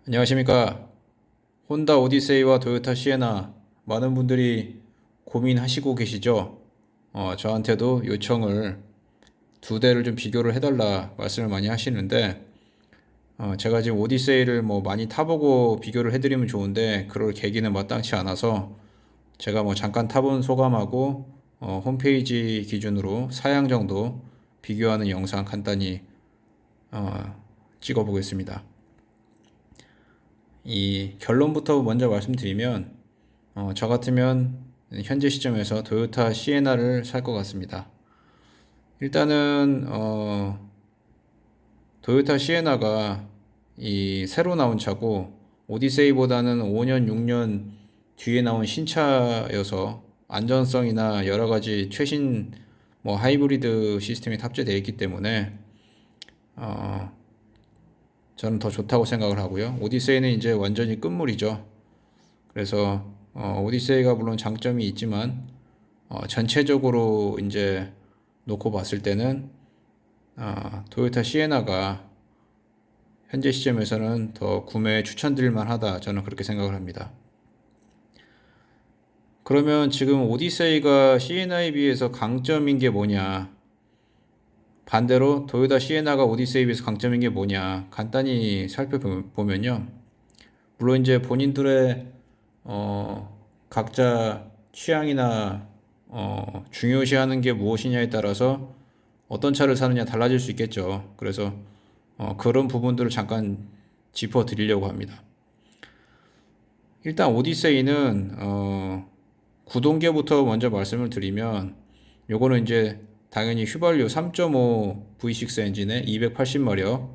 안녕하십니까. 혼다 오디세이와 토요타 시에나 많은 분들이 고민하시고 계시죠? 저한테도 요청을 두 대를 좀 비교를 해달라 말씀을 많이 하시는데, 제가 지금 오디세이를 뭐 많이 타보고 비교를 해드리면 좋은데, 그럴 계기는 마땅치 않아서 제가 뭐 잠깐 타본 소감하고, 홈페이지 기준으로 사양 정도 비교하는 영상 간단히, 찍어 보겠습니다. 이 결론부터 먼저 말씀드리면, 저 같으면 현재 시점에서 토요타 시에나를 살 것 같습니다. 일단은 토요타 시에나가 이 새로 나온 차고 오디세이보다는 5년, 6년 뒤에 나온 신차여서 안전성이나 여러 가지 최신 뭐 하이브리드 시스템이 탑재되어 있기 때문에 어, 저는 더 좋다고 생각을 하고요. 오디세이는 이제 완전히 끝물이죠. 그래서 오디세이가 물론 장점이 있지만 전체적으로 이제 놓고 봤을 때는 토요타 시에나가 현재 시점에서는 더 구매 추천드릴 만하다, 저는 그렇게 생각을 합니다. 그러면 지금 오디세이가 시에나에 비해서 강점인 게 뭐냐, 반대로 토요타 시에나가 오디세이에 비해서 강점인 게 뭐냐 간단히 살펴보면요, 물론 이제 본인들의 각자 취향이나 중요시하는 게 무엇이냐에 따라서 어떤 차를 사느냐 달라질 수 있겠죠. 그래서 그런 부분들을 잠깐 짚어 드리려고 합니다. 일단 오디세이는 구동계부터 먼저 말씀을 드리면, 요거는 이제 당연히 휘발유 3.5 V6 엔진에 280마력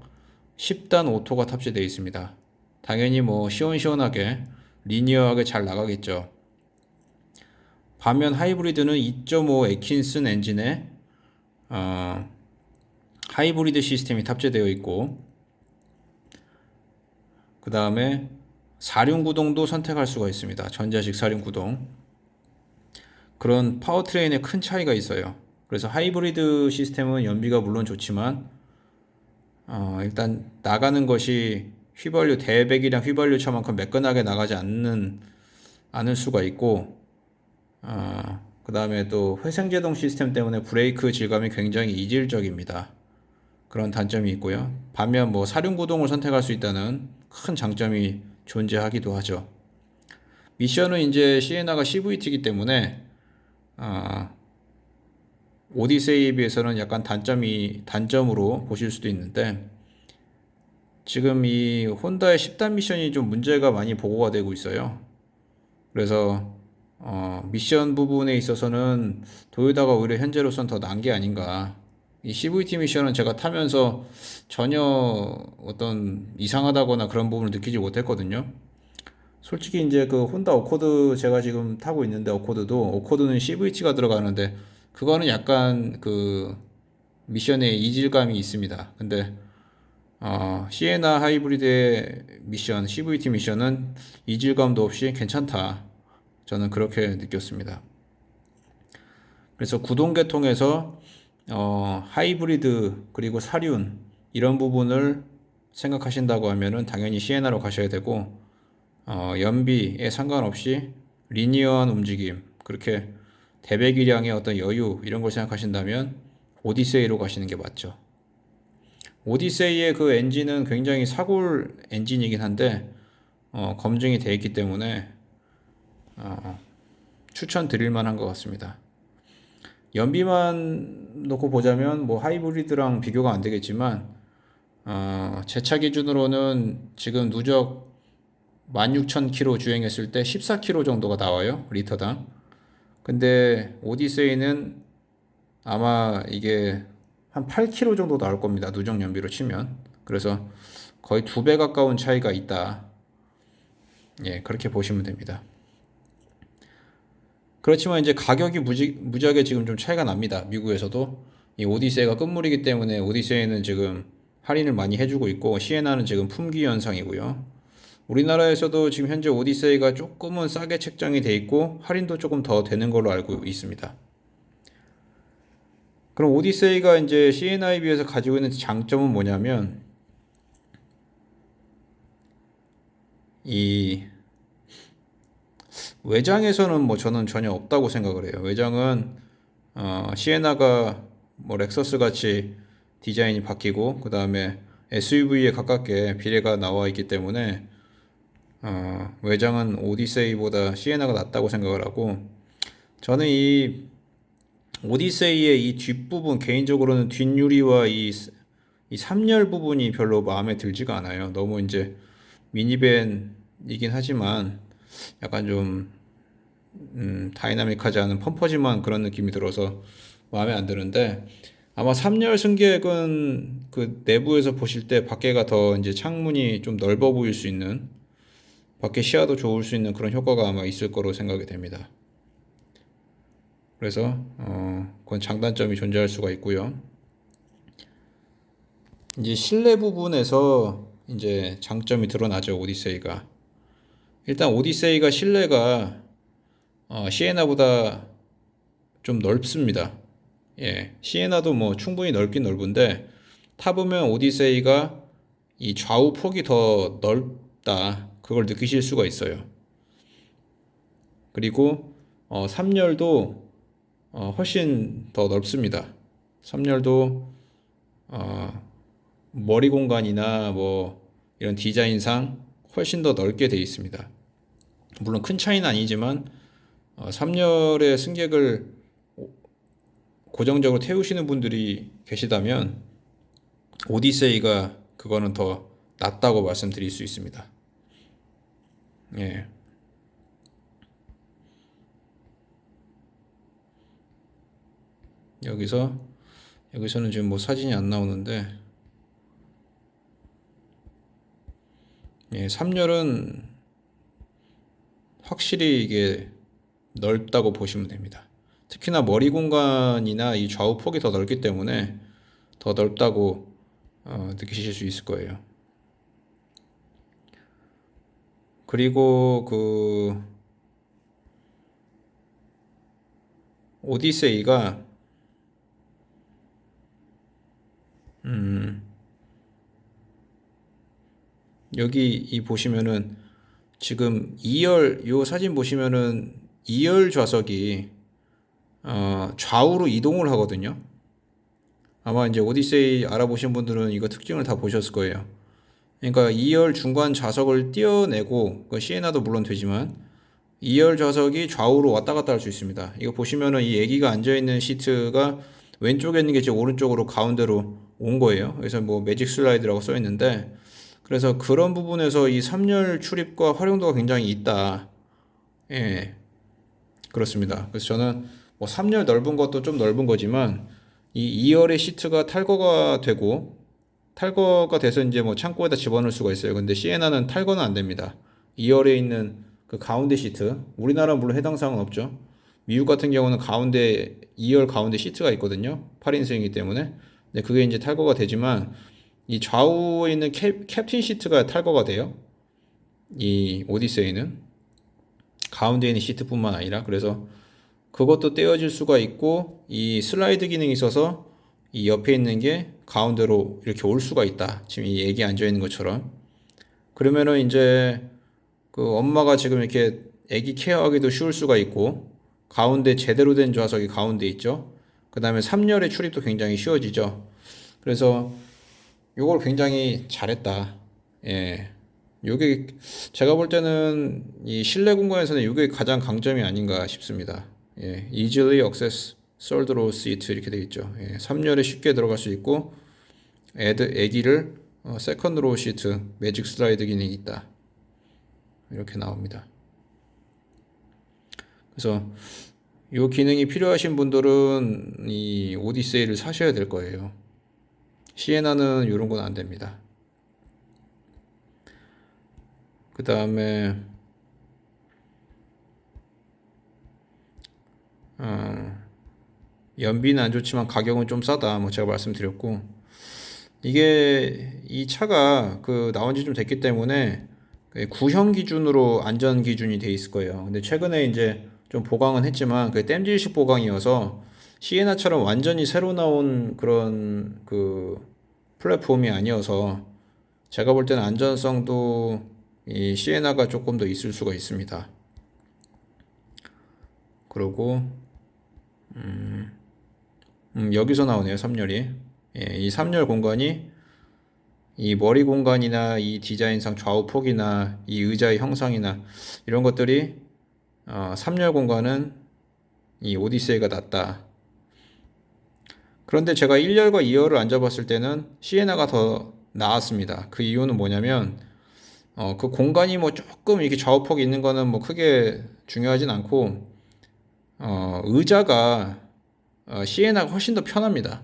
10단 오토가 탑재되어 있습니다. 당연히 뭐 시원시원하게 리니어하게 잘 나가겠죠. 반면 하이브리드는 2.5 에킨슨 엔진에 하이브리드 시스템이 탑재되어 있고, 그 다음에 사륜구동도 선택할 수가 있습니다. 전자식 사륜구동. 그런 파워트레인에 큰 차이가 있어요. 그래서 하이브리드 시스템은 연비가 물론 좋지만 일단 나가는 것이 휘발유 대배기량 휘발유 차만큼 매끈하게 나가지 않을 수가 있고, 그 다음에 또 회생제동 시스템 때문에 브레이크 질감이 굉장히 이질적입니다. 그런 단점이 있고요. 반면 뭐 사륜구동을 선택할 수 있다는 큰 장점이 존재하기도 하죠. 미션은 이제 시에나가 CVT이기 때문에 오디세이에 비해서는 약간 단점으로 보실 수도 있는데, 지금 이 혼다의 10단 미션이 좀 문제가 많이 보고가 되고 있어요. 그래서 미션 부분에 있어서는 도요타가 오히려 현재로선 더 나은 게 아닌가. 이 CVT 미션은 제가 타면서 전혀 어떤 이상하다거나 그런 부분을 느끼지 못했거든요. 솔직히 이제 그 혼다 어코드 제가 지금 타고 있는데, 어코드는 CVT가 들어가는데 그거는 약간 그 미션에 이질감이 있습니다. 근데 시에나 하이브리드의 미션, CVT 미션은 이질감도 없이 괜찮다, 저는 그렇게 느꼈습니다. 그래서 구동계통에서 하이브리드 그리고 사륜 이런 부분을 생각하신다고 하면은 당연히 시에나로 가셔야 되고, 연비에 상관없이 리니어한 움직임, 그렇게 대배기량의 어떤 여유 이런 걸 생각하신다면 오디세이로 가시는 게 맞죠. 오디세이의 그 엔진은 굉장히 사골 엔진이긴 한데 검증이 되어 있기 때문에 추천드릴 만한 것 같습니다. 연비만 놓고 보자면 뭐 하이브리드랑 비교가 안 되겠지만, 제 차 기준으로는 지금 누적 16,000km 주행했을 때 14km 정도가 나와요, 리터당. 근데 오디세이는 아마 이게 한 8km 정도 나올 겁니다, 누적 연비로 치면. 그래서 거의 2배 가까운 차이가 있다. 예, 그렇게 보시면 됩니다. 그렇지만 이제 가격이 무지하게 지금 좀 차이가 납니다. 미국에서도 이 오디세이가 끝물이기 때문에 오디세이는 지금 할인을 많이 해주고 있고, 시에나는 지금 품귀 현상이고요. 우리나라에서도 지금 현재 오디세이가 조금은 싸게 책정이 돼 있고 할인도 조금 더 되는 걸로 알고 있습니다. 그럼 오디세이가 이제 시에나에 비해서 가지고 있는 장점은 뭐냐면, 이 외장에서는 뭐 저는 전혀 없다고 생각을 해요. 외장은 시에나가 뭐 렉서스 같이 디자인이 바뀌고 그 다음에 SUV에 가깝게 비례가 나와 있기 때문에 외장은 오디세이보다 시에나가 낫다고 생각을 하고, 저는 이 오디세이의 이 뒷부분, 개인적으로는 뒷유리와 이 3열 부분이 별로 마음에 들지가 않아요. 너무 이제 미니밴이긴 하지만 약간 좀 다이나믹하지 않은 펌퍼짐한 그런 느낌이 들어서 마음에 안 드는데, 아마 3열 승객은 그 내부에서 보실 때 밖에가 더 이제 창문이 좀 넓어 보일 수 있는, 밖에 시야도 좋을 수 있는 그런 효과가 아마 있을 거로 생각이 됩니다. 그래서 그건 장단점이 존재할 수가 있고요. 이제 실내 부분에서 이제 장점이 드러나죠, 오디세이가. 일단 오디세이가 실내가 시에나보다 좀 넓습니다. 예, 시에나도 뭐 충분히 넓긴 넓은데 타보면 오디세이가 이 좌우 폭이 더 넓다, 그걸 느끼실 수가 있어요. 그리고 3열도 훨씬 더 넓습니다. 3열도 머리 공간이나 뭐 이런 디자인상 훨씬 더 넓게 되어 있습니다. 물론 큰 차이는 아니지만 3열의 승객을 고정적으로 태우시는 분들이 계시다면 오디세이가 그거는 더 낫다고 말씀드릴 수 있습니다. 예. 여기서는 지금 뭐 사진이 안 나오는데, 예, 3열은 확실히 이게 넓다고 보시면 됩니다. 특히나 머리 공간이나 이 좌우 폭이 더 넓기 때문에 더 넓다고 느끼실 수 있을 거예요. 그리고 그 오디세이가 여기 이 보시면은 지금 2열 요 사진 보시면은 2열 좌석이 좌우로 이동을 하거든요. 아마 이제 오디세이 알아보신 분들은 이거 특징을 다 보셨을 거예요. 그러니까 2열 중간 좌석을 떼어내고, 그 시에나도 물론 되지만 2열 좌석이 좌우로 왔다 갔다 할 수 있습니다. 이거 보시면은 이 애기가 앉아있는 시트가 왼쪽에 있는 게 지금 오른쪽으로 가운데로 온 거예요. 그래서 뭐 매직 슬라이드라고 써 있는데, 그래서 그런 부분에서 이 3열 출입과 활용도가 굉장히 있다. 예, 그렇습니다. 그래서 저는 뭐 3열 넓은 것도 좀 넓은 거지만 이 2열의 시트가 탈거가 돼서 이제 뭐 창고에다 집어넣을 수가 있어요. 근데 시에나는 탈거는 안 됩니다. 2열에 있는 그 가운데 시트, 우리나라는 물론 해당 사항은 없죠. 미국 같은 경우는 가운데 2열 가운데 시트가 있거든요. 8인승이기 때문에. 근데 그게 이제 탈거가 되지만 이 좌우에 있는 캡틴 시트가 탈거가 돼요. 이 오디세이는 가운데 있는 시트뿐만 아니라. 그래서 그것도 떼어질 수가 있고, 이 슬라이드 기능이 있어서 이 옆에 있는 게 가운데로 이렇게 올 수가 있다. 지금 이 애기 앉아 있는 것처럼. 그러면은 이제 그 엄마가 지금 이렇게 애기 케어하기도 쉬울 수가 있고, 가운데 제대로 된 좌석이 가운데 있죠. 그 다음에 3열의 출입도 굉장히 쉬워지죠. 그래서 요걸 굉장히 잘했다. 예. 요게 제가 볼 때는 이 실내 공간에서는 요게 가장 강점이 아닌가 싶습니다. 예. easily access third row seat 이렇게 되어 있죠. 예. 3열에 쉽게 들어갈 수 있고, 애기를 세컨드 로우 시트 매직 슬라이드 기능이 있다. 이렇게 나옵니다. 그래서 요 기능이 필요하신 분들은 이 오디세이를 사셔야 될 거예요. 시에나는 이런 건 안 됩니다. 그 다음에 연비는 안 좋지만 가격은 좀 싸다. 뭐 제가 말씀드렸고, 이게 이 차가 그 나온 지 좀 됐기 때문에 구형 기준으로 안전 기준이 돼 있을 거예요. 근데 최근에 이제 좀 보강은 했지만 그 땜질식 보강이어서 시에나처럼 완전히 새로 나온 그런 그 플랫폼이 아니어서 제가 볼 때는 안전성도 이 시에나가 조금 더 있을 수가 있습니다. 그리고 여기서 나오네요. 3열이. 예, 이 3열 공간이 이 머리 공간이나 이 디자인상 좌우 폭이나 이 의자의 형상이나 이런 것들이 3열 공간은 이 오디세이가 낫다. 그런데 제가 1열과 2열을 앉아봤을 때는 시에나가 더 나았습니다. 그 이유는 뭐냐면 그 공간이 뭐 조금 이렇게 좌우폭이 있는 거는 뭐 크게 중요하진 않고 의자가 시에나가 훨씬 더 편합니다.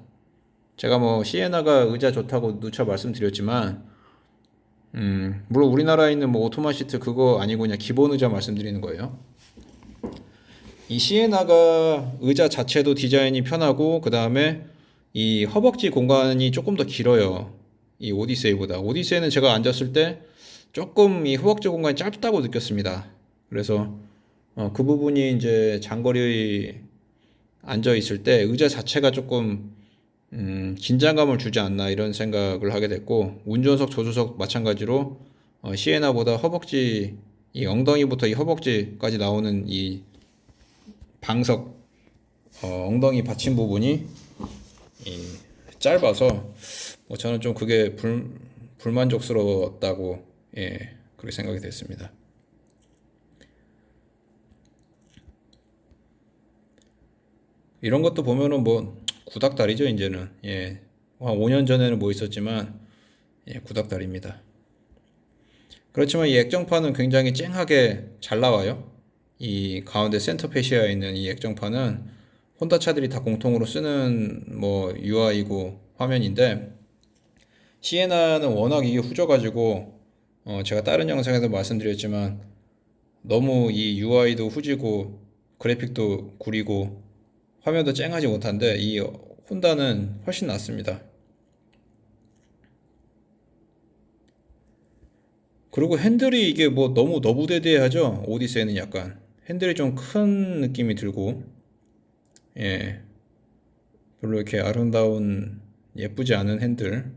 제가 뭐 시에나가 의자 좋다고 누차 말씀드렸지만 물론 우리나라에 있는 뭐 오토마 시트 그거 아니고 그냥 기본 의자 말씀드리는 거예요. 이 시에나가 의자 자체도 디자인이 편하고 그 다음에 이 허벅지 공간이 조금 더 길어요. 이 오디세이보다. 오디세이는 제가 앉았을 때 조금 이 허벅지 공간이 짧다고 느꼈습니다. 그래서 그 부분이 이제 장거리 앉아 있을 때 의자 자체가 조금 긴장감을 주지 않나 이런 생각을 하게 됐고, 운전석 조수석 마찬가지로 시에나보다 허벅지 이 엉덩이부터 이 허벅지까지 나오는 이 방석 엉덩이 받침 부분이 짧아서 저는 좀 그게 불만족스러웠다고 그렇게 생각이 됐습니다. 이런 것도 보면은 뭐 구닥다리죠 이제는. 한 5년 전에는 뭐 있었지만 구닥다리입니다. 그렇지만 이 액정판은 굉장히 쨍하게 잘 나와요. 이 가운데 센터 페시아에 있는 이 액정판은 혼다 차들이 다 공통으로 쓰는 뭐 UI이고 화면인데, 시에나는 워낙 이게 후져가지고 제가 다른 영상에서 말씀드렸지만 너무 이 UI도 후지고 그래픽도 구리고 화면도 쨍하지 못한데 이 혼다는 훨씬 낫습니다. 그리고 핸들이 이게 뭐 너무 너부대대하죠. 오디세이는 약간 핸들이 좀 큰 느낌이 들고 별로 이렇게 아름다운 예쁘지 않은 핸들,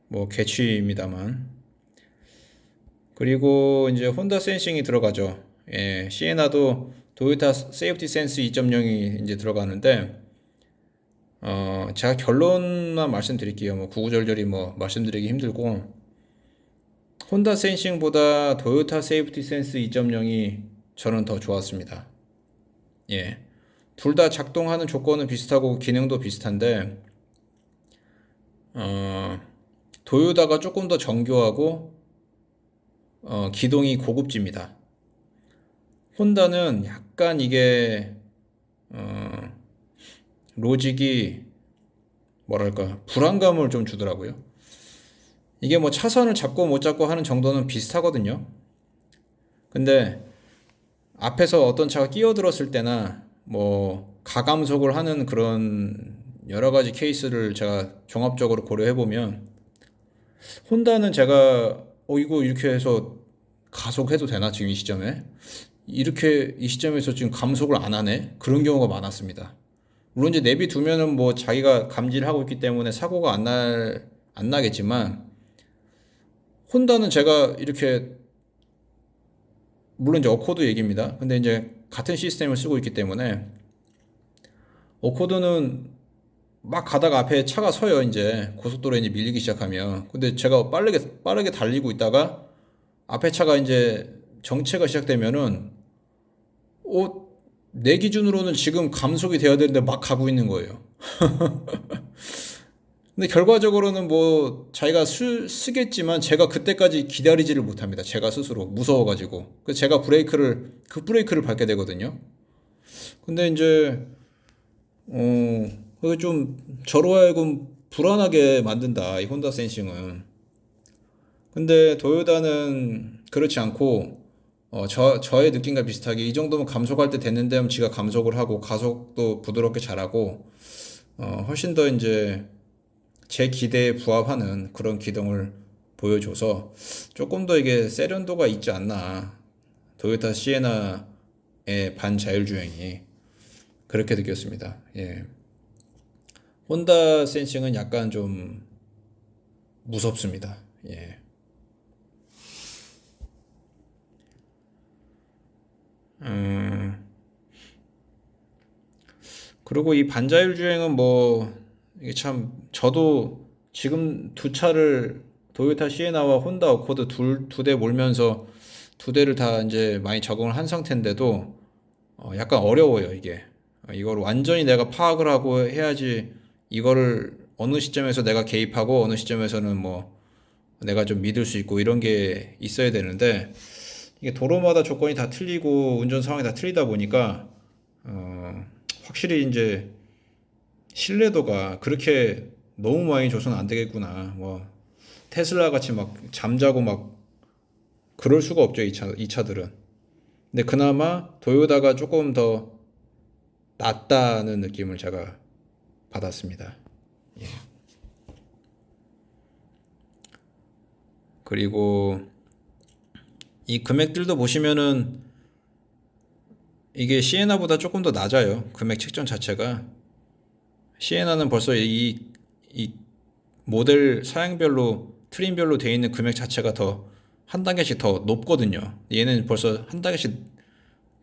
뭐 개취입니다만. 그리고 이제 혼다 센싱이 들어가죠. 시에나도 도요타 세이프티 센스 2.0이 이제 들어가는데 제가 결론만 말씀드릴게요. 뭐 구구절절히 뭐 말씀드리기 힘들고, 혼다 센싱보다 도요타 세이프티 센스 2.0이 저는 더 좋았습니다. 둘 다 작동하는 조건은 비슷하고 기능도 비슷한데 도요타가 조금 더 정교하고 기동이 고급집니다. 혼다는 약간 이게 로직이 뭐랄까 불안감을 좀 주더라고요. 이게 뭐 차선을 잡고 못 잡고 하는 정도는 비슷하거든요. 근데 앞에서 어떤 차가 끼어들었을 때나 뭐 가감속을 하는 그런 여러 가지 케이스를 제가 종합적으로 고려해 보면, 혼다는 제가 이거 이렇게 해서 가속해도 되나 지금 이 시점에, 이렇게 이 시점에서 지금 감속을 안 하네, 그런 경우가 많았습니다. 물론 이제 내비 두면은 뭐 자기가 감지를 하고 있기 때문에 사고가 안 나겠지만, 혼다는 제가 이렇게, 물론 이제 어코드 얘기입니다. 근데 이제 같은 시스템을 쓰고 있기 때문에 어코드는 막 가다가 앞에 차가 서요. 이제 고속도로에 이제 밀리기 시작하면. 근데 제가 빠르게 달리고 있다가 앞에 차가 이제 정체가 시작되면은 내 기준으로는 지금 감속이 돼야 되는데 막 가고 있는 거예요. 근데 결과적으로는 뭐 자기가 쓰겠지만 제가 그때까지 기다리지를 못합니다. 제가 스스로 무서워가지고. 그래서 제가 브레이크를 밟게 되거든요. 근데 이제 그게 좀 저로 하여금 불안하게 만든다, 이 혼다 센싱은. 근데 도요타는 그렇지 않고 저의 느낌과 비슷하게 이 정도면 감속할 때 됐는데 하면 지가 감속을 하고 가속도 부드럽게 잘하고 훨씬 더 이제 제 기대에 부합하는 그런 기동을 보여줘서 조금 더 이게 세련도가 있지 않나, 도요타 시에나의 반자율주행이 그렇게 느꼈습니다. 혼다 센싱은 약간 좀 무섭습니다. 예. 그리고 이 반자율 주행은 뭐 이게 참 저도 지금 두 차를 도요타 시에나와 혼다 어코드 두 대 몰면서 두 대를 다 이제 많이 적응을 한 상태인데도 약간 어려워요, 이게. 이걸 완전히 내가 파악을 하고 해야지 이거를 어느 시점에서 내가 개입하고 어느 시점에서는 뭐 내가 좀 믿을 수 있고 이런 게 있어야 되는데 이게 도로마다 조건이 다 틀리고 운전 상황이 다 틀리다 보니까 확실히 이제 신뢰도가 그렇게 너무 많이 줘서는 안 되겠구나. 뭐 테슬라 같이 막 잠자고 막 그럴 수가 없죠, 이 차들은. 근데 그나마 도요타가 조금 더 낫다는 느낌을 제가 받았습니다. 예. 그리고 이 금액들도 보시면은 이게 시에나보다 조금 더 낮아요. 금액 책정 자체가. 시에나는 벌써 이 모델 사양별로 트림별로 되어 있는 금액 자체가 더 한 단계씩 더 높거든요. 얘는 벌써 한 단계씩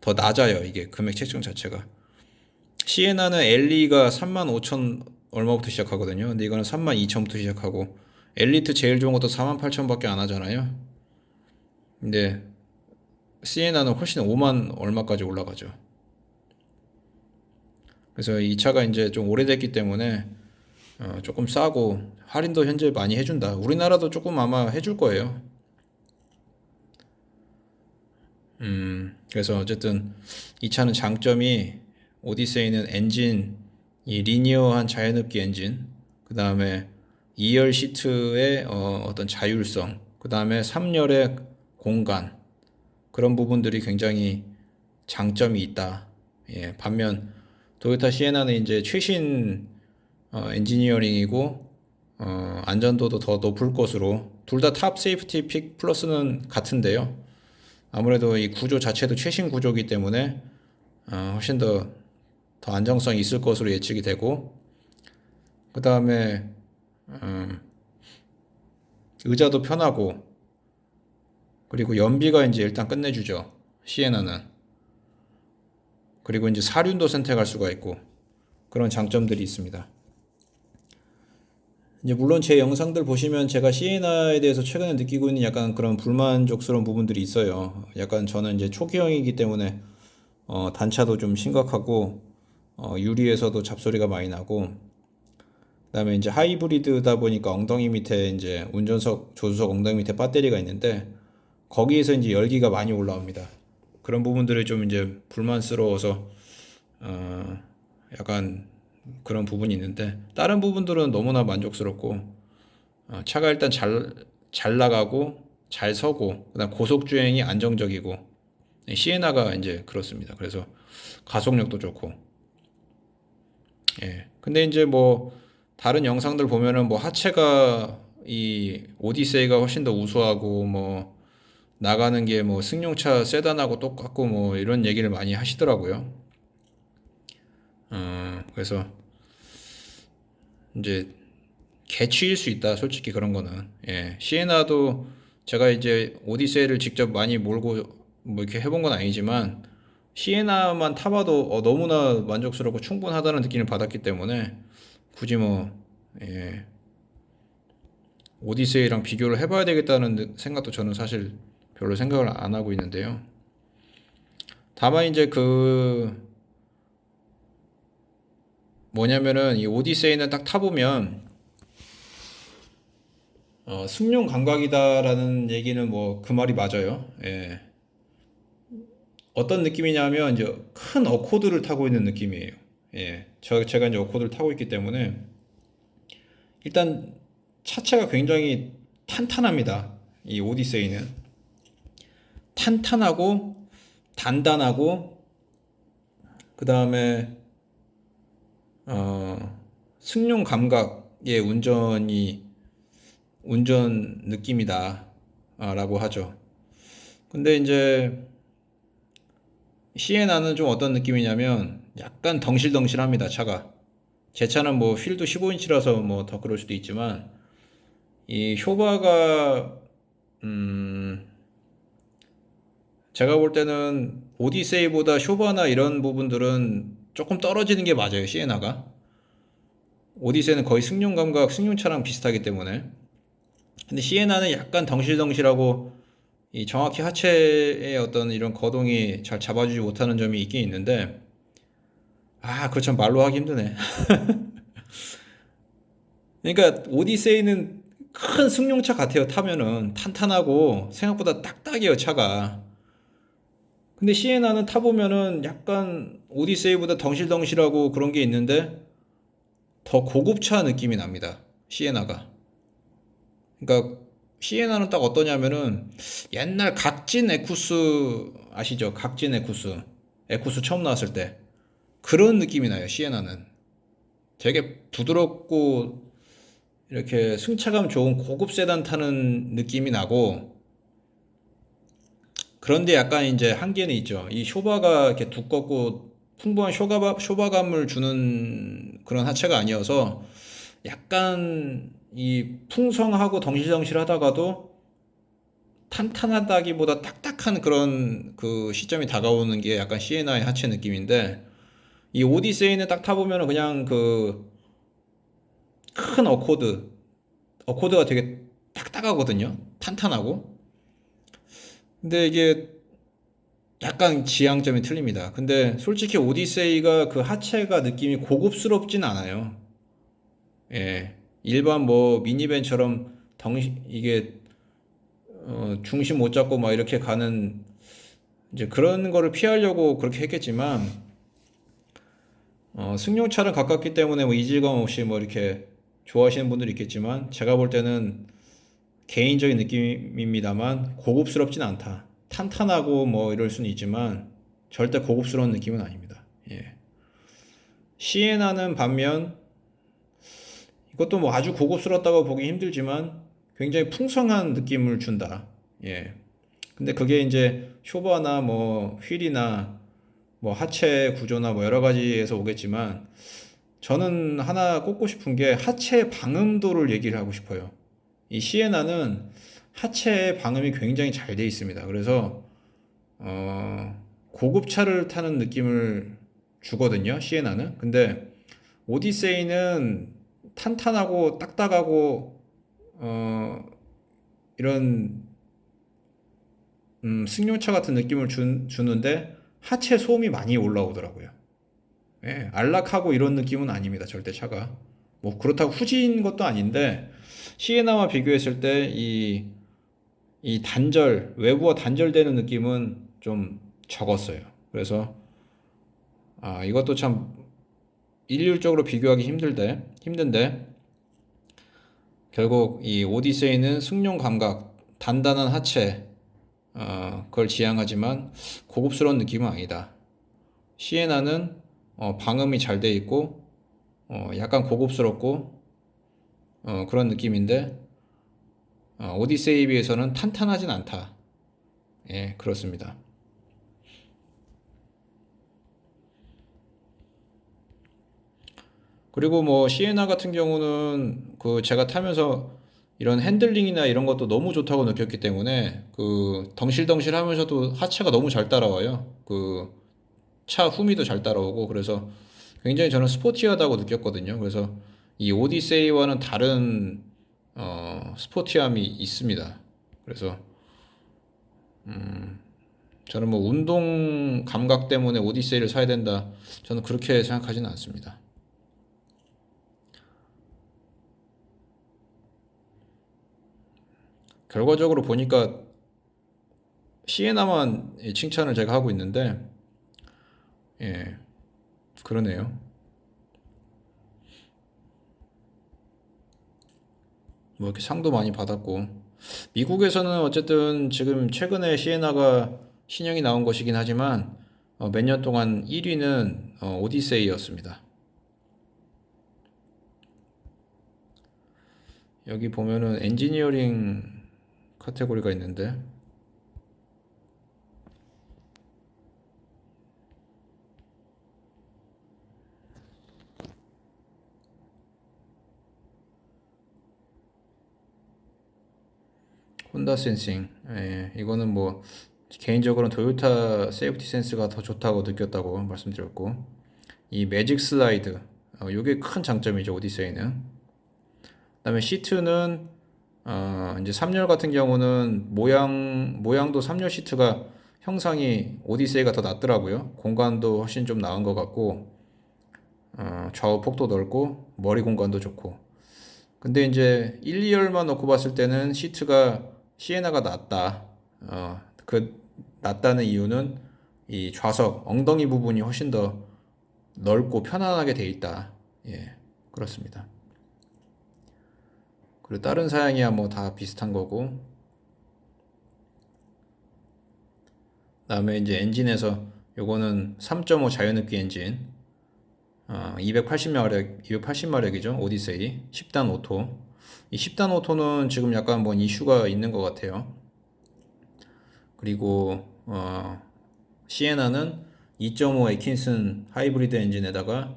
더 낮아요. 이게 금액 책정 자체가. 시에나는 엘리가 35,000 얼마부터 시작하거든요. 근데 이거는 32,000부터 시작하고 엘리트 제일 좋은 것도 48,000밖에 안 하잖아요. 근데 시에나는 훨씬 5만 얼마까지 올라가죠. 그래서 이 차가 이제 좀 오래됐기 때문에 조금 싸고 할인도 현재 많이 해준다. 우리나라도 조금 아마 해줄 거예요. 그래서 어쨌든 이 차는 장점이 오디세이는 엔진, 이 리니어한 자연흡기 엔진, 그 다음에 2열 시트의 어떤 자율성, 그 다음에 3열의 공간, 그런 부분들이 굉장히 장점이 있다. 예, 반면 도요타 시에나는 이제 최신 엔지니어링이고 안전도도 더 높을 것으로 둘 다 탑 세이프티 픽 플러스는 같은데요. 아무래도 이 구조 자체도 최신 구조이기 때문에 훨씬 더 안정성이 있을 것으로 예측이 되고 그 다음에 의자도 편하고 그리고 연비가 이제 일단 끝내주죠. 시에나는. 그리고 이제 사륜도 선택할 수가 있고 그런 장점들이 있습니다. 이제 물론 제 영상들 보시면 제가 시에나에 대해서 최근에 느끼고 있는 약간 그런 불만족스러운 부분들이 있어요. 약간 저는 이제 초기형이기 때문에 단차도 좀 심각하고 유리에서도 잡소리가 많이 나고 그다음에 이제 하이브리드다 보니까 엉덩이 밑에 이제 운전석 조수석 엉덩이 밑에 배터리가 있는데 거기에서 이제 열기가 많이 올라옵니다. 그런 부분들이 좀 이제 불만스러워서 약간 그런 부분이 있는데 다른 부분들은 너무나 만족스럽고 차가 일단 잘 나가고 잘 서고 그다음 고속 주행이 안정적이고 시에나가 이제 그렇습니다. 그래서 가속력도 좋고 예. 근데 이제 뭐 다른 영상들 보면은 뭐 하체가 이 오디세이가 훨씬 더 우수하고 뭐 나가는 게 뭐 승용차 세단하고 똑같고 뭐 이런 얘기를 많이 하시더라고요. 그래서 이제 개취일 수 있다. 솔직히 그런 거는. 예. 시에나도 제가 이제 오디세이를 직접 많이 몰고 뭐 이렇게 해본 건 아니지만 시에나만 타봐도 너무나 만족스럽고 충분하다는 느낌을 받았기 때문에 굳이 뭐 예. 오디세이랑 비교를 해봐야 되겠다는 생각도 저는 사실 별로 생각을 안 하고 있는데요. 다만 이제 그 뭐냐면은 이 오디세이는 딱 타보면 승용 감각이다라는 얘기는 뭐 그 말이 맞아요. 예. 어떤 느낌이냐면 이제 큰 어코드를 타고 있는 느낌이에요. 예. 제가 이제 어코드를 타고 있기 때문에 일단 차체가 굉장히 탄탄합니다. 이 오디세이는 탄탄하고 단단하고 그 다음에 승용 감각의 운전 느낌이다 라고 하죠. 근데 이제 시에나는 좀 어떤 느낌이냐면 약간 덩실덩실합니다. 차가 제 차는 뭐 휠도 15인치라서 뭐 더 그럴 수도 있지만 이 쇼바가 음, 제가 볼 때는 오디세이보다 쇼바나 이런 부분들은 조금 떨어지는 게 맞아요. 시에나가. 오디세이는 거의 승용 감각, 승용차랑 비슷하기 때문에. 근데 시에나는 약간 덩실덩실하고 이 정확히 하체의 어떤 이런 거동이 잘 잡아주지 못하는 점이 있긴 있는데, 그거 참 말로 하기 힘드네. 그러니까 오디세이는 큰 승용차 같아요. 타면은 탄탄하고 생각보다 딱딱해요, 차가. 근데 시에나는 타보면은 약간 오디세이보다 덩실덩실하고 그런 게 있는데 더 고급차 느낌이 납니다. 시에나가. 그러니까 시에나는 딱 어떠냐면은 옛날 각진 에쿠스 아시죠? 각진 에쿠스. 에쿠스 처음 나왔을 때 그런 느낌이 나요. 시에나는 되게 부드럽고 이렇게 승차감 좋은 고급 세단 타는 느낌이 나고, 그런데 약간 이제 한계는 있죠. 이 쇼바가 이렇게 두껍고 풍부한 쇼바감을 주는 그런 하체가 아니어서 약간 이 풍성하고 덩실덩실하다가도 탄탄하다기보다 딱딱한 그런 그 시점이 다가오는 게 약간 시에나의 하체 느낌인데, 이 오디세이는 딱 타보면은 그냥 그 큰 어코드가 되게 딱딱하거든요. 탄탄하고. 근데 이게 약간 지향점이 틀립니다. 근데 솔직히 오디세이가 그 하체가 느낌이 고급스럽진 않아요. 예. 일반 뭐 미니밴처럼 이게 중심 못 잡고 막 이렇게 가는 이제 그런 거를 피하려고 그렇게 했겠지만, 승용차랑 가깝기 때문에 뭐 이질감 없이 뭐 이렇게 좋아하시는 분들이 있겠지만, 제가 볼 때는 개인적인 느낌입니다만 고급스럽진 않다. 탄탄하고 뭐 이럴 수는 있지만 절대 고급스러운 느낌은 아닙니다. 예. 시에나는 반면 이것도 뭐 아주 고급스럽다고 보기 힘들지만 굉장히 풍성한 느낌을 준다. 예. 근데 그게 이제 쇼버나 뭐 휠이나 뭐 하체 구조나 뭐 여러 가지에서 오겠지만, 저는 하나 꼽고 싶은 게 하체 방음도를 얘기를 하고 싶어요. 이 시에나는 하체 방음이 굉장히 잘 돼 있습니다. 그래서 고급차를 타는 느낌을 주거든요. 시에나는. 근데 오디세이는 탄탄하고 딱딱하고 이런 승용차 같은 느낌을 주는데 하체 소음이 많이 올라오더라고요. 예, 안락하고 이런 느낌은 아닙니다. 절대 차가. 뭐 그렇다고 후진 것도 아닌데 시에나와 비교했을 때 이 외부와 단절되는 느낌은 좀 적었어요. 그래서 이것도 참 일률적으로 비교하기 힘든데 결국 이 오디세이는 승용 감각, 단단한 하체, 그걸 지향하지만 고급스러운 느낌은 아니다. 시에나는 방음이 잘 돼 있고 약간 고급스럽고 그런 느낌인데 오디세이에 비해서는 탄탄하진 않다. 예, 그렇습니다. 그리고 뭐 시에나 같은 경우는 그 제가 타면서 이런 핸들링이나 이런 것도 너무 좋다고 느꼈기 때문에 그 덩실덩실 하면서도 하체가 너무 잘 따라와요. 그 차 후미도 잘 따라오고 그래서 굉장히 저는 스포티하다고 느꼈거든요. 그래서 이 오디세이와는 다른 스포티함이 있습니다. 그래서 저는 뭐 운동 감각 때문에 오디세이를 사야 된다. 저는 그렇게 생각하지는 않습니다. 결과적으로 보니까 시에나만 칭찬을 제가 하고 있는데, 예, 그러네요. 뭐 이렇게 상도 많이 받았고, 미국에서는 어쨌든 지금 최근에 시에나가 신형이 나온 것이긴 하지만, 몇 년 동안 1위는 오디세이였습니다. 여기 보면은 엔지니어링 카테고리가 있는데, 혼다 센싱. 예, 이거는 뭐 개인적으로는 토요타 세이프티 센스가 더 좋다고 느꼈다고 말씀드렸고, 이 매직 슬라이드, 요게 큰 장점이죠, 오디세이는. 그다음에 시트는 이제 3열 같은 경우는 모양도 3열 시트가 형상이 오디세이가 더 낫더라고요. 공간도 훨씬 좀 나은 것 같고, 좌우 폭도 넓고 머리 공간도 좋고. 근데 이제 1, 2열만 놓고 봤을 때는 시트가 시에나가 낫다. 그 낫다는 이유는 이 좌석 엉덩이 부분이 훨씬 더 넓고 편안하게 돼 있다. 예, 그렇습니다. 그리고 다른 사양이야 뭐 다 비슷한 거고. 그다음에 이제 엔진에서 요거는 3.5 자연흡기 엔진, 280마력이죠. 오디세이 10단 오토. 이 10단 오토는 지금 약간 뭐 이슈가 있는 것 같아요. 그리고 시에나는 2.5 에킨슨 하이브리드 엔진에다가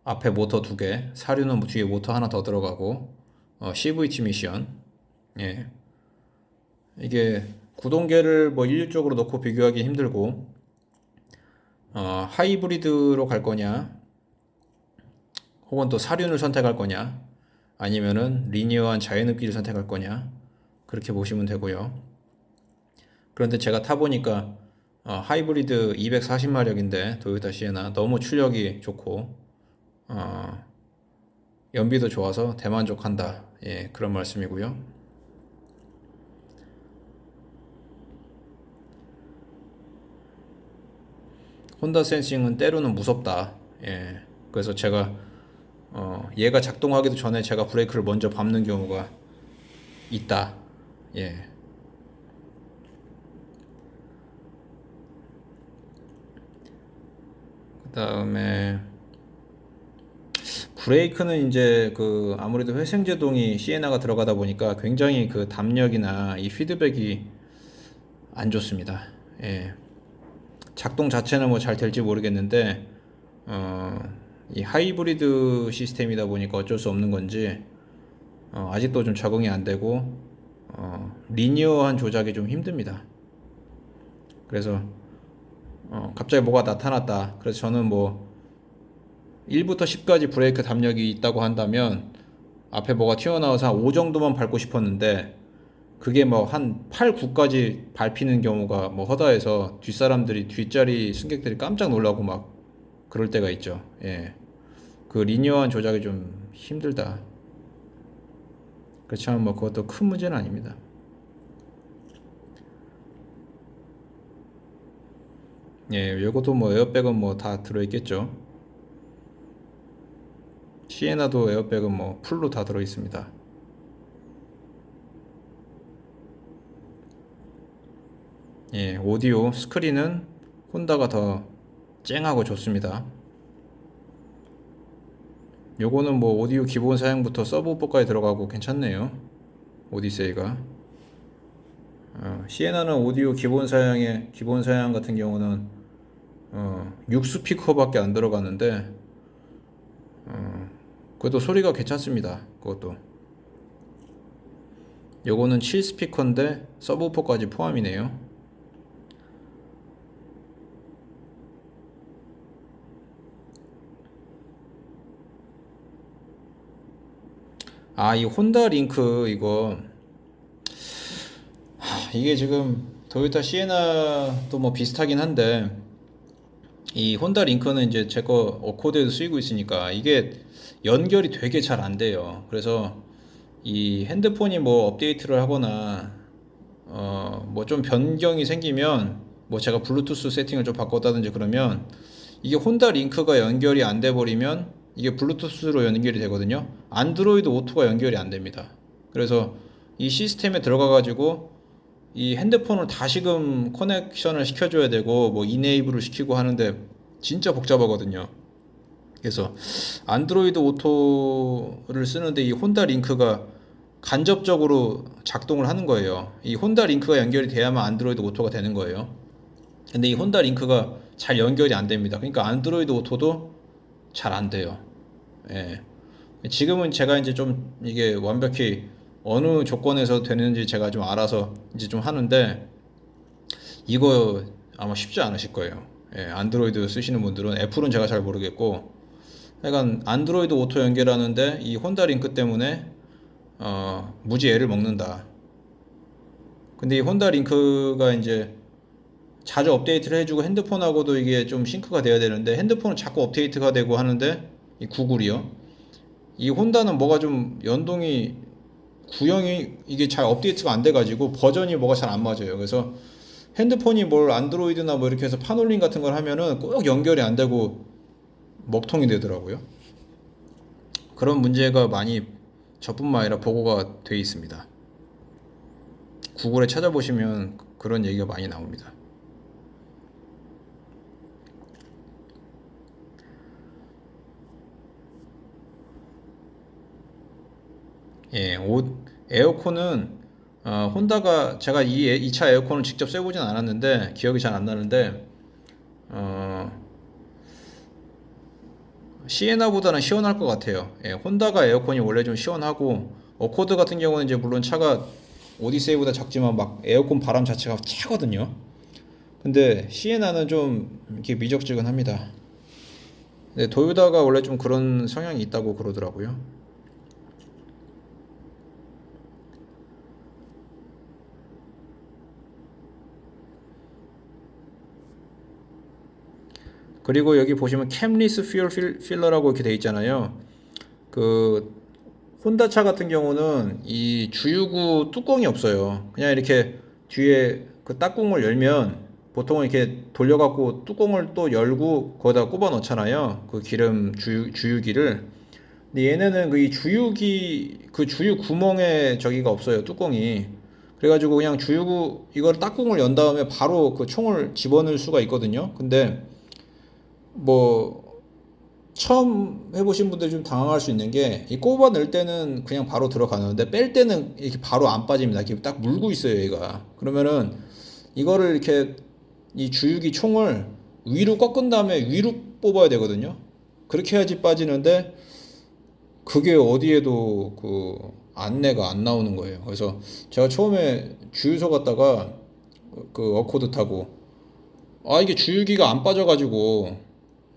앞에 모터 2개, 사륜은 뒤에 모터 하나 더 들어가고, CVT 미션. 예. 이게 구동계를 뭐 일률적으로 넣고 비교하기 힘들고, 하이브리드로 갈 거냐, 혹은 또 사륜을 선택할 거냐, 아니면은 리니어한 자연흡기를 선택할 거냐, 그렇게 보시면 되고요. 그런데 제가 타보니까 하이브리드 240마력인데 토요타 시에나 너무 출력이 좋고, 연비도 좋아서 대만족한다. 예, 그런 말씀이고요. 혼다 센싱은 때로는 무섭다. 예, 그래서 제가 얘가 작동하기도 전에 제가 브레이크를 먼저 밟는 경우가 있다. 예. 그다음에 브레이크는 이제 그 아무래도 회생제동이 시에나가 들어가다 보니까 굉장히 그 담력이나 이 피드백이 안 좋습니다. 예. 작동 자체는 뭐 잘 될지 모르겠는데, 이 하이브리드 시스템이다 보니까 어쩔 수 없는 건지 아직도 좀 적응이 안 되고, 리니어한 조작이 좀 힘듭니다. 그래서 갑자기 뭐가 나타났다. 그래서 저는 뭐 1부터 10까지 브레이크 담력이 있다고 한다면 앞에 뭐가 튀어나와서 한 5 정도만 밟고 싶었는데, 그게 뭐 한 8, 9까지 밟히는 경우가 뭐 허다해서 뒷사람들이, 뒷자리 승객들이 깜짝 놀라고 막 그럴 때가 있죠. 예. 그 리니어한 조작이 좀 힘들다. 그렇지만 뭐 그것도 큰 문제는 아닙니다. 예, 이것도 뭐 에어백은 뭐 다 들어있겠죠. 시에나도 에어백은 뭐 풀로 다 들어있습니다. 예, 오디오 스크린은 혼다가 더 쨍하고 좋습니다. 요거는 뭐 오디오 기본 사양부터 서브우퍼까지 들어가고 괜찮네요. 오디세이가. 시에나는 오디오 기본 사양 같은 경우는 6스피커밖에 안 들어가는데, 그것도 소리가 괜찮습니다. 그것도. 요거는 7스피커인데 서브우퍼까지 포함이네요. 이 혼다 링크 이거, 이게 지금 토요타 시에나도 뭐 비슷하긴 한데, 이 혼다 링크는 이제 제 거 어코드에도 쓰이고 있으니까 이게 연결이 되게 잘 안 돼요. 그래서 이 핸드폰이 뭐 업데이트를 하거나 뭐 좀 변경이 생기면, 뭐 제가 블루투스 세팅을 좀 바꿨다든지 그러면 이게 혼다 링크가 연결이 안 돼 버리면 이게 블루투스로 연결이 되거든요. 안드로이드 오토가 연결이 안 됩니다. 그래서 이 시스템에 들어가 가지고 이 핸드폰을 다시금 커넥션을 시켜줘야 되고 뭐 이네이블을 시키고 하는데 진짜 복잡하거든요. 그래서 안드로이드 오토를 쓰는데 이 혼다 링크가 간접적으로 작동을 하는 거예요. 이 혼다 링크가 연결이 돼야만 안드로이드 오토가 되는 거예요. 근데 이 혼다 링크가 잘 연결이 안 됩니다. 그러니까 안드로이드 오토도 잘 안 돼요. 예. 지금은 제가 이제 좀 이게 완벽히 어느 조건에서 되는지 제가 좀 알아서 이제 좀 하는데 이거 아마 쉽지 않으실 거예요. 예, 안드로이드 쓰시는 분들은. 애플은 제가 잘 모르겠고, 약간 안드로이드 오토 연결하는데 이 혼다 링크 때문에 무지 애를 먹는다. 근데 이 혼다 링크가 이제 자주 업데이트를 해주고 핸드폰하고도 이게 좀 싱크가 돼야 되는데 핸드폰은 자꾸 업데이트가 되고 하는데 이 구글이요. 이 혼다는 뭐가 좀 연동이 구형이 이게 잘 업데이트가 안 돼가지고 버전이 뭐가 잘 안 맞아요. 그래서 핸드폰이 뭘 안드로이드나 뭐 이렇게 해서 파놀링 같은 걸 하면은 꼭 연결이 안 되고 먹통이 되더라고요. 그런 문제가 많이 저뿐만 아니라 보고가 돼 있습니다. 구글에 찾아보시면 그런 얘기가 많이 나옵니다. 예, 에어컨은 혼다가 제가 이 차 에어컨을 직접 쐬보진 않았는데 기억이 잘 안 나는데 어, 시에나보다는 시원할 것 같아요. 예, 혼다가 에어컨이 원래 좀 시원하고 어코드 같은 경우는 이제 물론 차가 오디세이보다 작지만 막 에어컨 바람 자체가 차거든요. 근데 시에나는 좀 이렇게 미적지근합니다. 근데 도요다가 원래 좀 그런 성향이 있다고 그러더라고요. 그리고 여기 보시면 캠리스 퓨얼 필러라고 이렇게 돼 있잖아요. 그 혼다 차 같은 경우는 이 주유구 뚜껑이 없어요. 그냥 이렇게 뒤에 그 딱꿍을 열면 보통은 이렇게 돌려갖고 뚜껑을 또 열고 거기다 꼽아 넣잖아요. 그 기름 주유기를. 근데 얘네는 그 이 주유기 그 주유 구멍에 저기가 없어요. 뚜껑이. 그래가지고 그냥 주유구 이걸 딱꿍을 연 다음에 바로 그 총을 집어넣을 수가 있거든요. 근데 뭐 처음 해보신 분들 좀 당황할 수 있는 게 이 꼽아 넣을 때는 그냥 바로 들어가는데 뺄 때는 이렇게 바로 안 빠집니다. 이렇게 딱 물고 있어요, 얘가. 그러면은 이거를 이렇게 이 주유기 총을 위로 꺾은 다음에 위로 뽑아야 되거든요. 그렇게 해야지 빠지는데 그게 어디에도 그 안내가 안 나오는 거예요. 그래서 제가 처음에 주유소 갔다가 그 어코드 타고 이게 주유기가 안 빠져가지고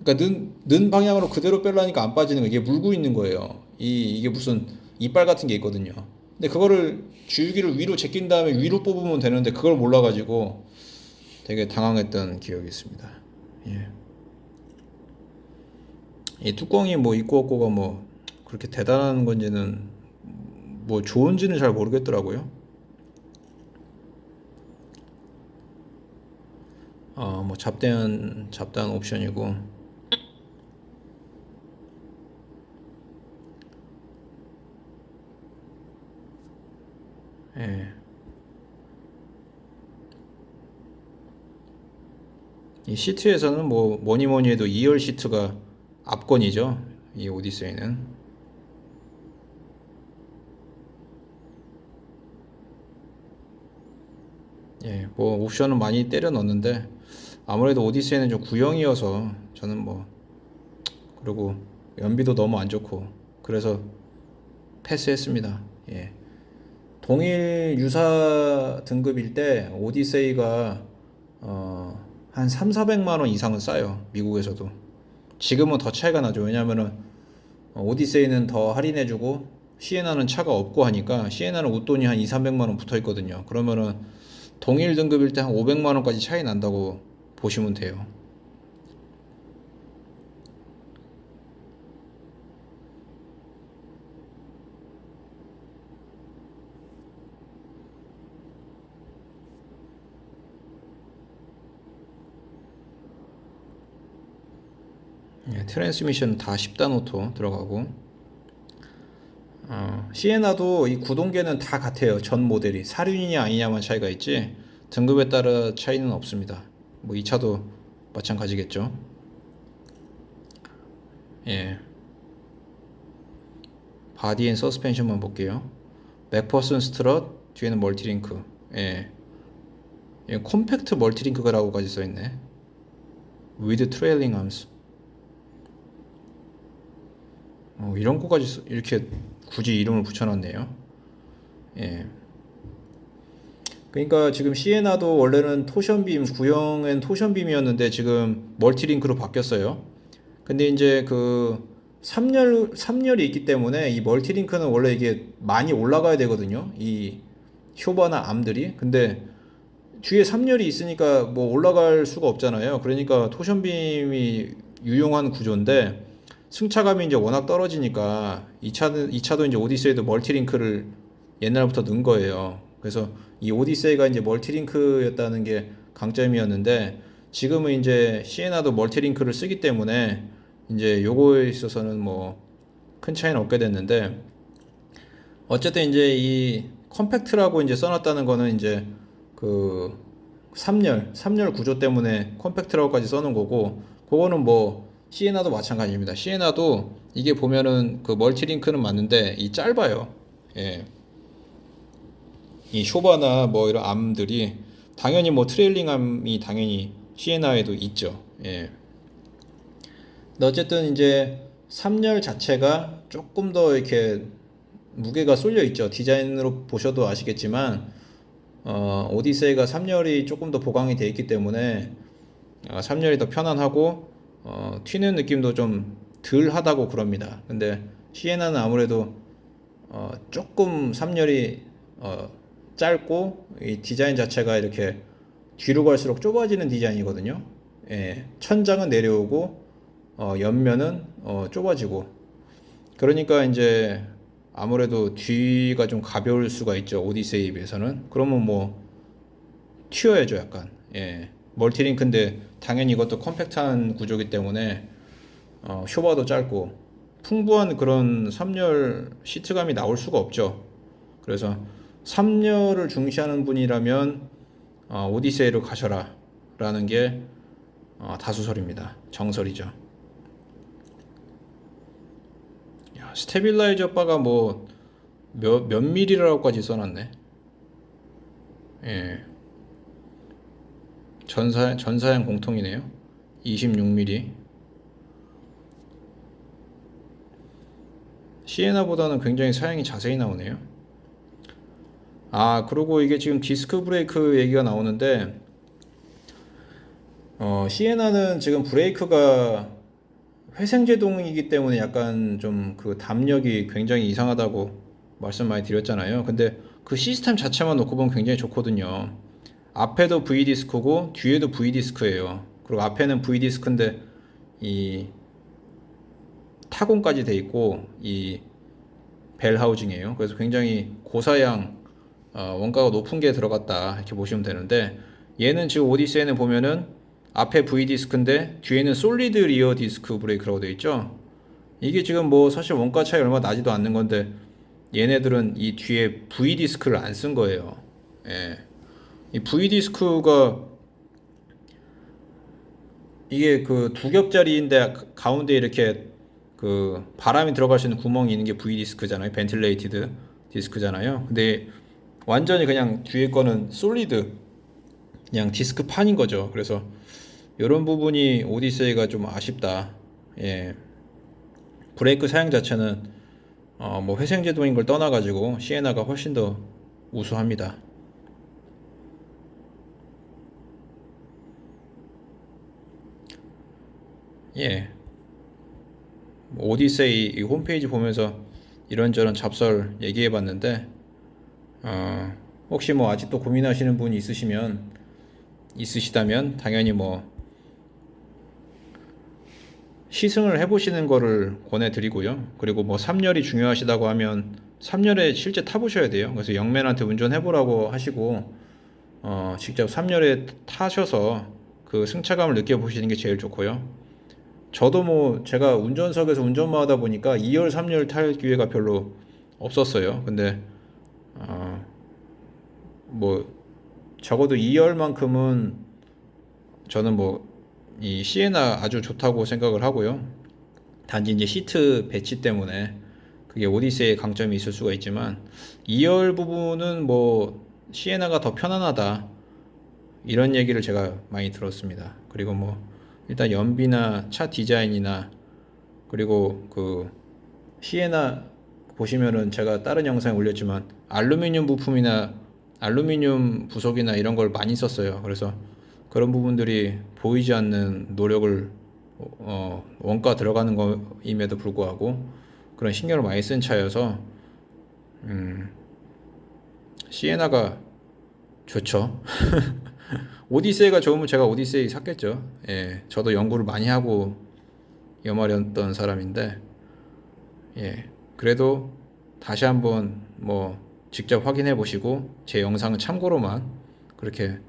그러니까 는 방향으로 그대로 빼려니까 안 빠지는 거 이게 물고 있는 거예요. 이게 무슨 이빨 같은 게 있거든요. 근데 그거를 주유기를 위로 제낀 다음에 위로 뽑으면 되는데 그걸 몰라가지고 되게 당황했던 기억이 있습니다. 예. 이 뚜껑이 뭐 있고 없고가 뭐 그렇게 대단한 건지는 뭐 좋은지는 잘 모르겠더라고요. 뭐 잡다한 옵션이고. 예. 이 시트에서는 뭐 뭐니 뭐니 해도 2열 시트가 압권이죠. 이 오디세이는. 예, 뭐 옵션은 많이 때려 넣었는데 아무래도 오디세이는 좀 구형이어서 저는 뭐 그리고 연비도 너무 안 좋고 그래서 패스했습니다. 예. 동일 유사 등급일 때 오디세이가 한 3, 400만 원 이상은 싸요. 미국에서도. 지금은 더 차이가 나죠. 왜냐면은 오디세이는 더 할인해주고 시에나는 차가 없고 하니까 시에나는 웃돈이 한 2, 300만 원 붙어 있거든요. 그러면은 동일 등급일 때 한 500만 원까지 차이 난다고 보시면 돼요. 예, 트랜스미션 다 10단 오토 들어가고 시에나도 이 구동계는 다 같아요. 전 모델이 사륜이냐 아니냐만 차이가 있지 등급에 따라 차이는 없습니다. 뭐 이 차도 마찬가지겠죠. 예, 바디 앤 서스펜션만 볼게요. 맥퍼슨 스트럿 뒤에는 멀티링크. 예, 예 콤팩트 멀티링크라고까지 써있네. with trailing arms. 이런 거까지 이렇게 굳이 이름을 붙여놨네요. 예. 그러니까 지금 시에나도 원래는 토션빔, 구형엔 토션빔이었는데 지금 멀티링크로 바뀌었어요. 근데 이제 그 3열이 있기 때문에 이 멀티링크는 원래 이게 많이 올라가야 되거든요. 이 쇼바나 암들이. 근데 뒤에 3열이 있으니까 뭐 올라갈 수가 없잖아요. 그러니까 토션빔이 유용한 구조인데 승차감이 이제 워낙 떨어지니까 이 차도 이제 오디세이도 멀티링크를 옛날부터 넣은 거예요. 그래서 이 오디세이가 이제 멀티링크였다는 게 강점이었는데 지금은 이제 시에나도 멀티링크를 쓰기 때문에 이제 요거에 있어서는 뭐 큰 차이는 없게 됐는데 어쨌든 이제 이 컴팩트라고 이제 써놨다는 거는 이제 그 3열 구조 때문에 컴팩트라고까지 써놓은 거고 그거는 뭐 시에나도 마찬가지입니다. 시에나도 이게 보면은 그 멀티링크는 맞는데 이 짧아요. 예. 이 쇼바나 뭐 이런 암들이 당연히 뭐 트레일링 암이 당연히 시에나에도 있죠. 예. 근데 어쨌든 이제 3열 자체가 조금 더 이렇게 무게가 쏠려 있죠. 디자인으로 보셔도 아시겠지만 오디세이가 3열이 조금 더 보강이 되어 있기 때문에 3열이 더 편안하고 튀는 느낌도 좀 덜 하다고 그럽니다. 근데 시에나는 아무래도 조금 3열이 짧고 이 디자인 자체가 이렇게 뒤로 갈수록 좁아지는 디자인이거든요. 예, 천장은 내려오고 옆면은 좁아지고 그러니까 이제 아무래도 뒤가 좀 가벼울 수가 있죠. 오디세이에 비해서는. 그러면 뭐 튀어야죠, 약간. 예. 멀티링크인데 당연히 이것도 컴팩트한 구조이기 때문에 쇼바도 짧고 풍부한 그런 3열 시트감이 나올 수가 없죠. 그래서 3열을 중시하는 분이라면 오디세이로 가셔라 라는 게 다수설입니다. 정설이죠. 야, 스테빌라이저 바가 뭐 몇 밀리라고까지 써놨네. 예. 전사양 공통이네요. 26mm. 시에나보다는 굉장히 사양이 자세히 나오네요. 그리고 이게 지금 디스크 브레이크 얘기가 나오는데 시에나는 지금 브레이크가 회생제동이기 때문에 약간 좀 그 담력이 굉장히 이상하다고 말씀 많이 드렸잖아요. 근데 그 시스템 자체만 놓고 보면 굉장히 좋거든요. 앞에도 V디스크고 뒤에도 V디스크예요. 그리고 앞에는 V디스크인데 이 타공까지 돼 있고 이 벨 하우징이에요. 그래서 굉장히 고사양 원가가 높은 게 들어갔다 이렇게 보시면 되는데 얘는 지금 오디세이는 보면은 앞에 V디스크인데 뒤에는 솔리드 리어 디스크 브레이크라고 되어 있죠. 이게 지금 뭐 사실 원가 차이 얼마 나지도 않는 건데 얘네들은 이 뒤에 V디스크를 안 쓴 거예요. 예. 이 V디스크가 이게 그 두 겹짜리인데 가운데 이렇게 그 바람이 들어갈 수 있는 구멍이 있는 게 V디스크잖아요. 벤틸레이티드 디스크잖아요. 근데 완전히 그냥 뒤에 거는 솔리드 그냥 디스크 판인 거죠. 그래서 이런 부분이 오디세이가 좀 아쉽다. 예. 브레이크 사양 자체는 뭐 회생제동인 걸 떠나가지고 시에나가 훨씬 더 우수합니다. 예. 오디세이 이 홈페이지 보면서 이런저런 잡설 얘기해봤는데 혹시 뭐 아직도 고민하시는 분이 있으시다면 당연히 뭐 시승을 해보시는 거를 권해드리고요. 그리고 뭐 3열이 중요하시다고 하면 3열에 실제 타보셔야 돼요. 그래서 영맨한테 운전해보라고 하시고 직접 3열에 타셔서 그 승차감을 느껴보시는 게 제일 좋고요. 저도 뭐 제가 운전석에서 운전만 하다 보니까 2열, 3열 탈 기회가 별로 없었어요. 근데 뭐 적어도 2열만큼은 저는 뭐 이 시에나 아주 좋다고 생각을 하고요. 단지 이제 시트 배치 때문에 그게 오디세이의 강점이 있을 수가 있지만 2열 부분은 뭐 시에나가 더 편안하다 이런 얘기를 제가 많이 들었습니다. 그리고 뭐 일단 연비나 차 디자인이나 그리고 그 시에나 보시면은 제가 다른 영상에 올렸지만 알루미늄 부품이나 알루미늄 부속이나 이런 걸 많이 썼어요. 그래서 그런 부분들이 보이지 않는 노력을 원가 들어가는 거임에도 불구하고 그런 신경을 많이 쓴 차여서 시에나가 좋죠. 오디세이가 좋으면 제가 오디세이 샀겠죠. 예, 저도 연구를 많이 하고 염하렸던 사람인데, 예, 그래도 다시 한번 뭐 직접 확인해 보시고 제 영상은 참고로만 그렇게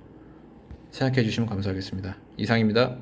생각해 주시면 감사하겠습니다. 이상입니다.